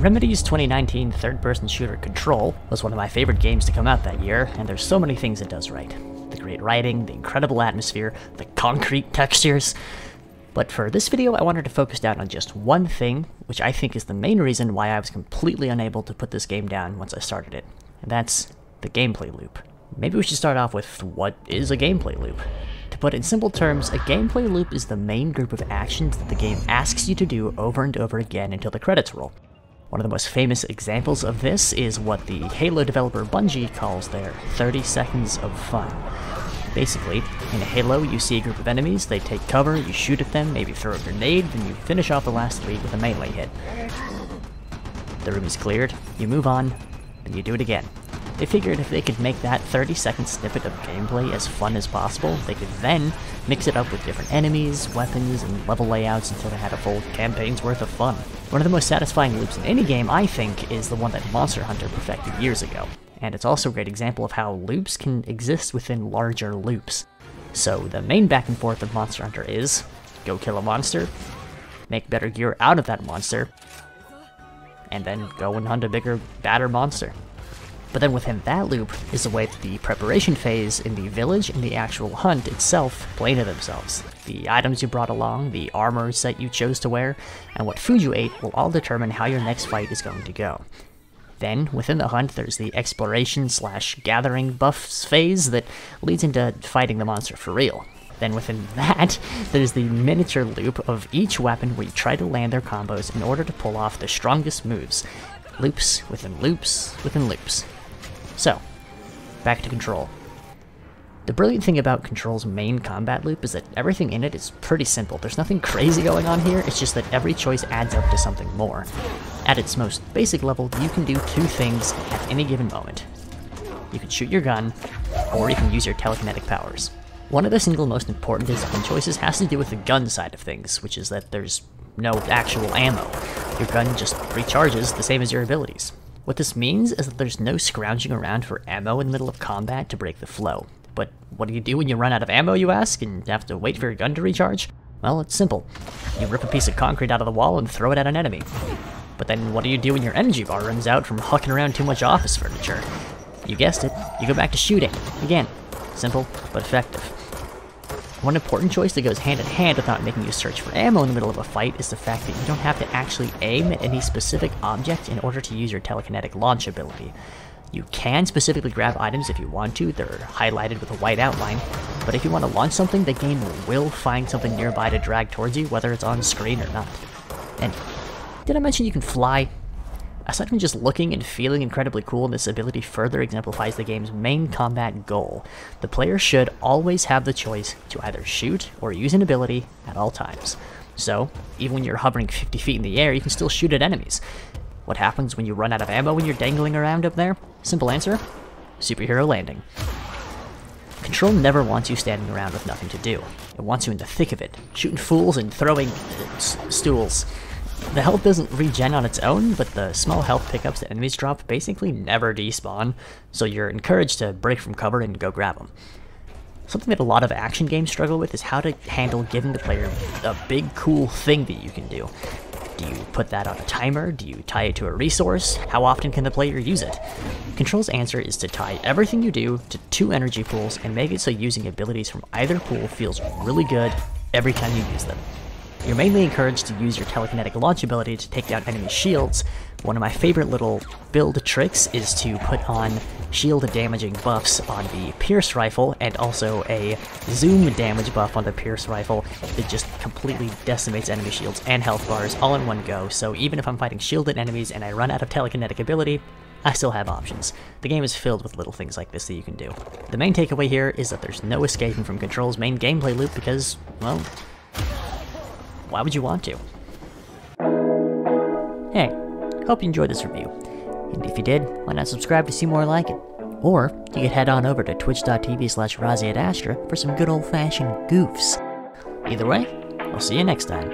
Remedy's 2019 third-person shooter Control was one of my favorite games to come out that year, and there's so many things it does right. The great writing, the incredible atmosphere, the concrete textures. But for this video, I wanted to focus down on just one thing, which I think is the main reason why I was completely unable to put this game down once I started it, and that's the gameplay loop. Maybe we should start off with what is a gameplay loop? To put it in simple terms, a gameplay loop is the main group of actions that the game asks you to do over and over again until the credits roll. One of the most famous examples of this is what the Halo developer Bungie calls their 30 seconds of fun. Basically, in a Halo, you see a group of enemies, they take cover, you shoot at them, maybe throw a grenade, then you finish off the last 3 with a melee hit. The room is cleared, you move on, then you do it again. They figured if they could make that 30-second snippet of gameplay as fun as possible, they could then mix it up with different enemies, weapons, and level layouts until they had a full campaign's worth of fun. One of the most satisfying loops in any game, I think, is the one that Monster Hunter perfected years ago. And it's also a great example of how loops can exist within larger loops. So the main back and forth of Monster Hunter is, go kill a monster, make better gear out of that monster, and then go and hunt a bigger, badder monster. But then within that loop is the way that the preparation phase in the village and the actual hunt itself play into themselves. The items you brought along, the armor set you chose to wear, and what food you ate will all determine how your next fight is going to go. Then, within the hunt, there's the exploration/gathering buffs phase that leads into fighting the monster for real. Then within that, there's the miniature loop of each weapon where you try to land their combos in order to pull off the strongest moves. Loops within loops within loops. So, back to Control. The brilliant thing about Control's main combat loop is that everything in it is pretty simple. There's nothing crazy going on here, it's just that every choice adds up to something more. At its most basic level, you can do 2 things at any given moment. You can shoot your gun, or you can use your telekinetic powers. One of the single most important discipline choices has to do with the gun side of things, which is that there's no actual ammo. Your gun just recharges the same as your abilities. What this means is that there's no scrounging around for ammo in the middle of combat to break the flow. But what do you do when you run out of ammo, you ask, and have to wait for your gun to recharge? Well, it's simple. You rip a piece of concrete out of the wall and throw it at an enemy. But then what do you do when your energy bar runs out from hucking around too much office furniture? You guessed it, you go back to shooting. Again, simple but effective. One important choice that goes hand in hand without making you search for ammo in the middle of a fight is the fact that you don't have to actually aim at any specific object in order to use your telekinetic launch ability. You can specifically grab items if you want to, they're highlighted with a white outline, but if you want to launch something, the game will find something nearby to drag towards you, whether it's on screen or not. And did I mention you can fly? Aside from just looking and feeling incredibly cool, this ability further exemplifies the game's main combat goal. The player should always have the choice to either shoot or use an ability at all times. So, even when you're hovering 50 feet in the air, you can still shoot at enemies. What happens when you run out of ammo when you're dangling around up there? Simple answer, superhero landing. Control never wants you standing around with nothing to do. It wants you in the thick of it, shooting fools and throwing stools. The health doesn't regen on its own, but the small health pickups that enemies drop basically never despawn, so you're encouraged to break from cover and go grab them. Something that a lot of action games struggle with is how to handle giving the player a big cool thing that you can do. Do you put that on a timer? Do you tie it to a resource? How often can the player use it? Control's answer is to tie everything you do to 2 energy pools and make it so using abilities from either pool feels really good every time you use them. You're mainly encouraged to use your telekinetic launch ability to take down enemy shields. One of my favorite little build tricks is to put on shield damaging buffs on the Pierce rifle and also a zoom damage buff on the Pierce rifle that just completely decimates enemy shields and health bars all in one go, so even if I'm fighting shielded enemies and I run out of telekinetic ability, I still have options. The game is filled with little things like this that you can do. The main takeaway here is that there's no escaping from Control's main gameplay loop because, well, why would you want to? Hey, hope you enjoyed this review. And if you did, why not subscribe to see more like it? Or you could head on over to twitch.tv/RaziatAstra for some good old-fashioned goofs. Either way, I'll see you next time.